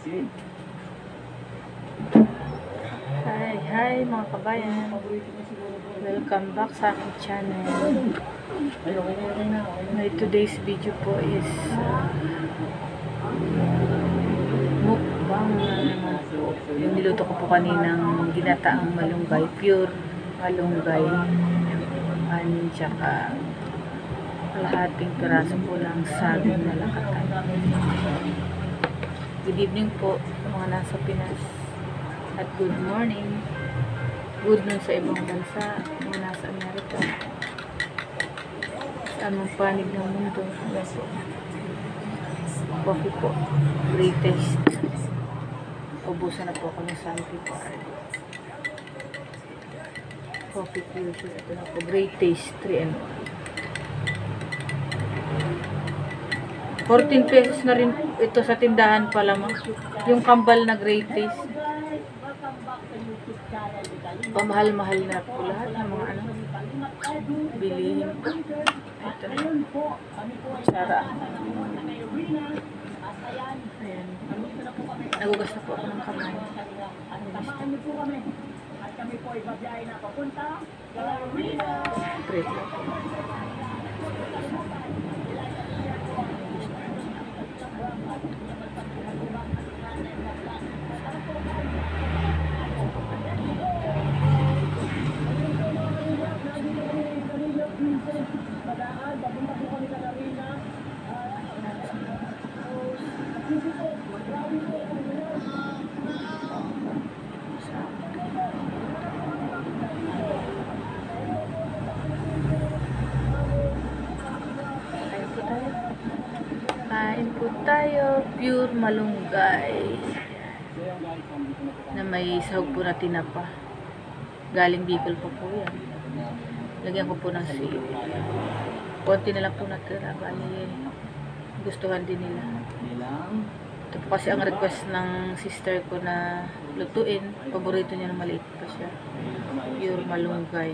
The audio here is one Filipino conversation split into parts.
Hi mga kabayan. Welcome back sa aking channel. My today's video po is mukbang na naman po. Yung niluto ko po kaninang ginataang malunggay, pure malunggay. At saka kalahating piraso po ng saging na lakatan. Good evening po sa mga nasa Pinas. At good morning. Good nun sa ibang bansa, mga nasa Amerika. Sa anong panig ng mundo. Yes po. Coffee po. Great taste. Ubusan na po ako ng Santi Par. Coffee fusion. Ito na po. Great taste. 3-in-1. 14 pesos na rin ito sa tindahan pa lamang. Yung kambal na great taste. Pamahal-mahal na po lahat ng mga ano. Bilihin po. Ito na. Sara. Ayan. Nagugas na po ako ng kamay. Great lang po. Kain po tayo, pure malunggay na may sahog po na tinapa. Galing Bicol po po yan. Lagyan ko po ng sili. Konti na lang po natira. Bali, gustuhan din nila. Ito po kasi ang request ng sister ko na lutuin. Paborito niya na maliit pa siya. Pure malunggay.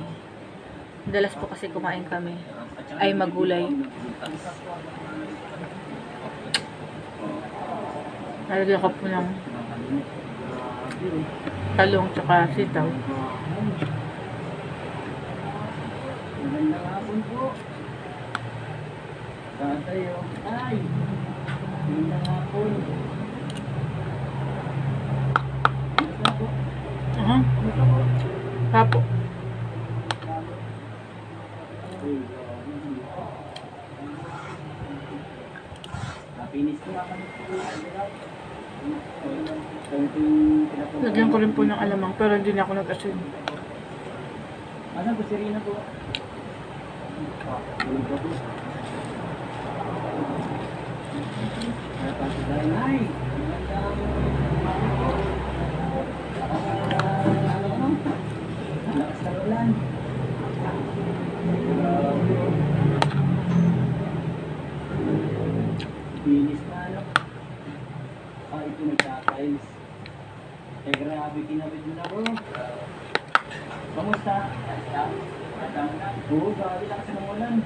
Dalas po kasi kumain kami ay magulay. Nalagyan ko po ng talong tsaka sitaw. Magandang hapon po. Tayo. Ay! Magandang hapon. Aha. Papo. Napinis ko nga kami po. Lagyan ko rin po ng alamang pero hindi na ako nag-asin. Asan po si Rina po? Ay! Lakas na ulan. Bilis na ano. Ito nagkakailis. Grabe kinabit mo na po. Kamusta? Oo, grabe lakas ng ulan.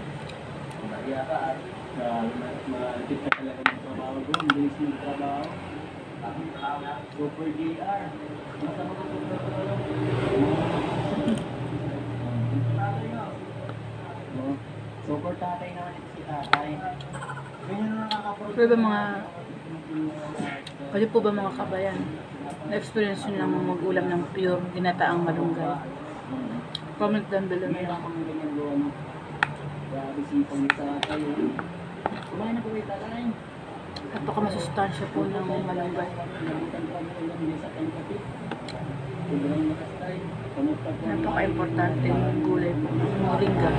Kaya ka at malapit ka talaga ng trabaho doon. Bilis mo ng trabaho. Super JR. Masama ko super tulong. Super tatay naman ito si tatay. Ganyan na nakakaproduce. Pwede po ba mga kabayan? Na-experience nyo lang mag-ulam ng pure ginataang malunggay? Comment down below nyo. Grabe sipang ni tatay. Kumain na po kayo tatay. Napaka-masustansya po ng malunggay. Napaka-importante yung gulay po. Moringa.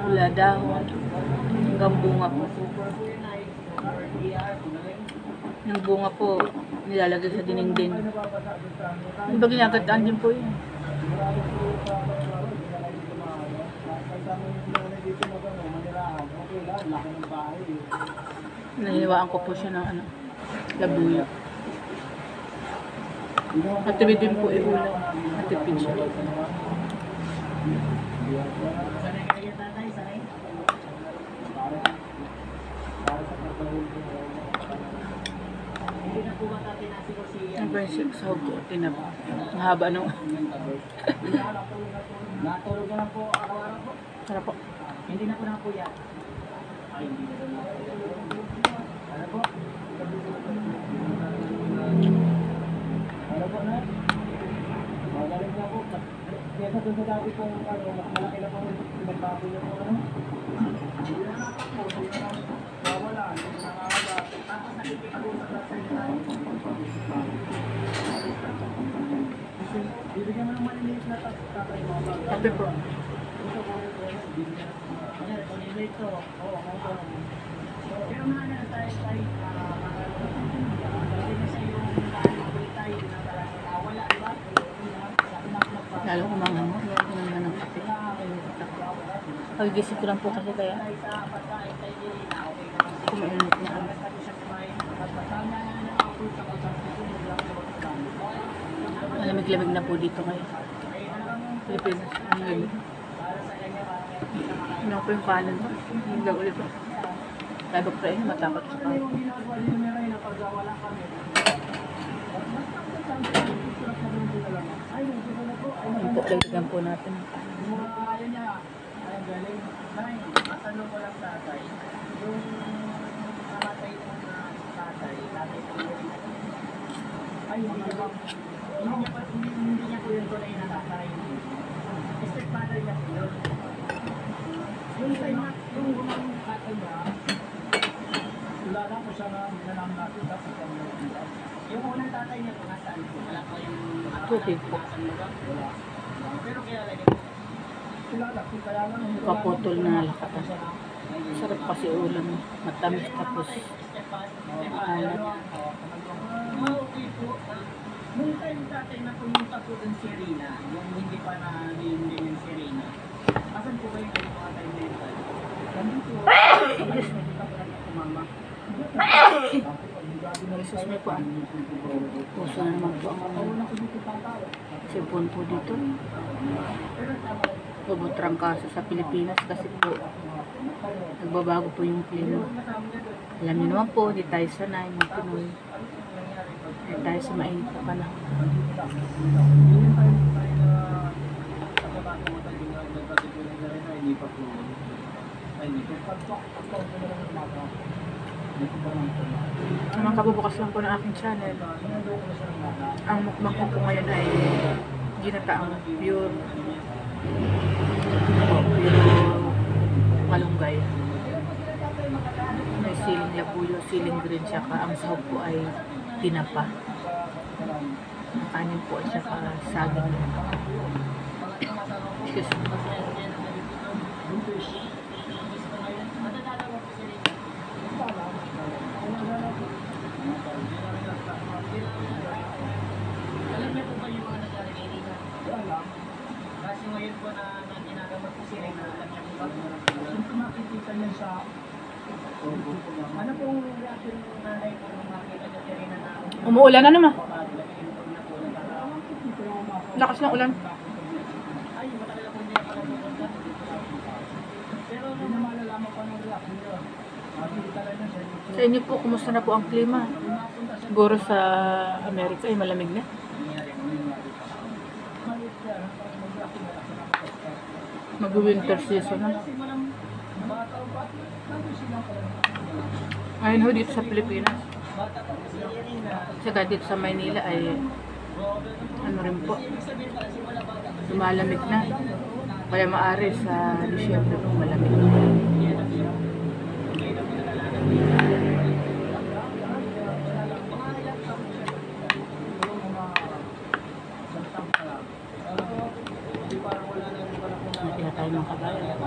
Pula dahon. Hanggang bunga po. Yung bunga po, nilalagay sa dinding. Yung ba ginagataan din po yun. Nahihawaan ko po siya ng ano, labuyo. Matipid din po iulam. Matipid siya. na po ba natin na si Ang prinsip sahog ko, tinapa. Ang haba nung... Natulog na lang po araw-araw po. Tara po. Hindi na po na po yan. Ay, hindi na po. Ano po? Ano po na? Magaling na po. Kaya sa doon sa dati pong ano, malaki na pong nagbago niyo po ano? Hindi na natakbo. Wala. Hindi na nakakala. Tapos nakikipag-usap na sa inyo. Bibigyan mo ng maliliit na tatay mo. Kape po. Ito. Oo, pero mga na tayo wala, diba? Lalo ko mga mo. Lalo ko naman ng kape. Pagigising ko lang po kasi kaya kumainit na kami. Malamig-lamig na po dito ngayon. Pilipinas. Ang lamig. Ano po yung kanan ko? Hindi ulit po. Sabi ko rin, matakot sa kanan. Ang po, dagdagan po natin. Matanong ko lang tatay, yung namatay ng tatay po ay hindi niya po yung tunay na tatay. Stepfather niya po yun. Yung unang tatay niya, wala lang po siya na nilalang natin tapos yung unang tatay niya po nasaan po? Wala po yung Tubig po. wala. Pero kaya lagi Paputol na lakatan. Sarap kasi ulam. Matamis tapos alat. Okay po. Nung time tatay na pumunta po dun si Rina, yung hindi pa na hindi yung si Rina. Asan po kayo kayo mga time mental? Nandito. Mama. Jesus may po. Puso na naman po ang sipon po dito. Pubutrang kaso sa Pilipinas kasi po nagbabago po yung klima. Alam niyo naman po, di tayo sanay mga Pinoy. Di tayo sa mainit na panahon. Mga kabubukas lang po ng aking channel. Ang mukbang ko po ngayon ay ginataang pure malunggay. May siling labuyo, siling green, saka ang sahog po ay tinapa. Ang kanin po at saka saging. Excuse me. Alam niyo po ba yung mga nangyari kay Rina? Kasi ngayon po na ginagamot po si Rina, alam niyo po ba? Kung makikita niya sa ano pong reaction ng nanay ko nung makita niya si Rina na Umuulan na naman. Lakas ng ulan. ay, matagal po hindi na pala pupunta. Pero nung malalaman pa ng reaction niyo, makikita lang niya siya. Sa inyo po, kumusta na po ang klima? Siguro sa Amerika ay malamig na. Mag-winter season na. Ayun ho, dito sa Pilipinas. Saka dito sa Maynila ay ano rin po, lumalamig na. Kaya maaari sa Disyembre po malamig na. Nakita tayo ng kabayan.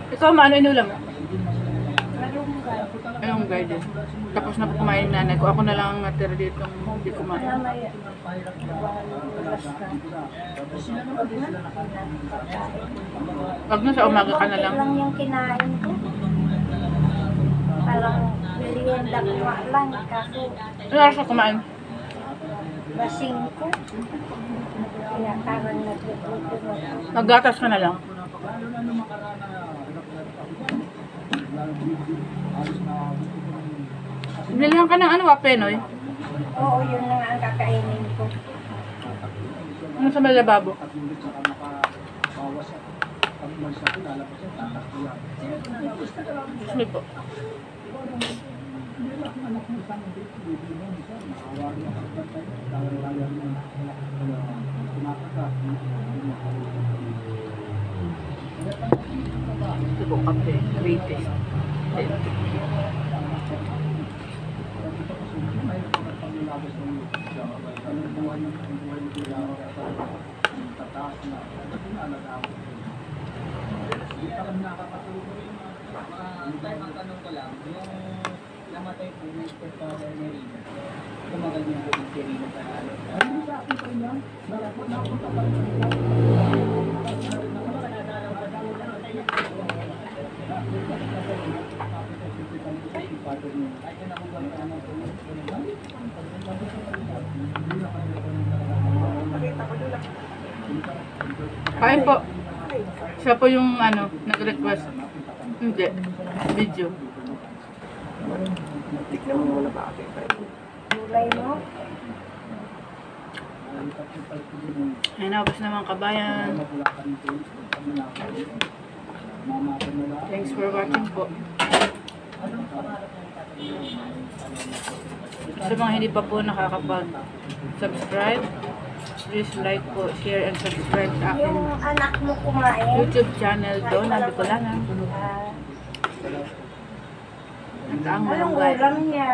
Ikaw, maano inulam? Anong garden? Tapos na po kumain nanay ko. Ako na lang natira dito hindi kumain. Wag na sa umaga ka na lang. Lang yung kinain ko. Parang merienda ko lang kasi Ano oras ka kumain? Basing ko. Kaya parang nagluto ako. Maggatas ka na lang. Binilihan ka ng ano, Penoy? Oo, yun na nga ang kakainin ko. Ano sa malababo? Sige po. Ito po kape, greatest. Ang tanong ko lang, yung namatay po yung stepfather ni Rina, tumagal niya po yung si Rina sa ano. Ano sa akin po niya? Kain po. Siya po yung ano, nag-request. Hindi. Video. Tignan mo muna ba akin kayo? Gulay mo? Ay, nakapos naman kabayan. Thanks for watching po. Sa mga hindi pa po nakakapag-subscribe, please like po, share, and subscribe sa aking Yung anak mo kumain. YouTube channel doon, nabi ko lang. At ang Anong malunggay. ulam niya?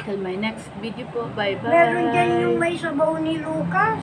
Till my next video po. Bye-bye. Meron dyan yung may sabaw ni Lucas.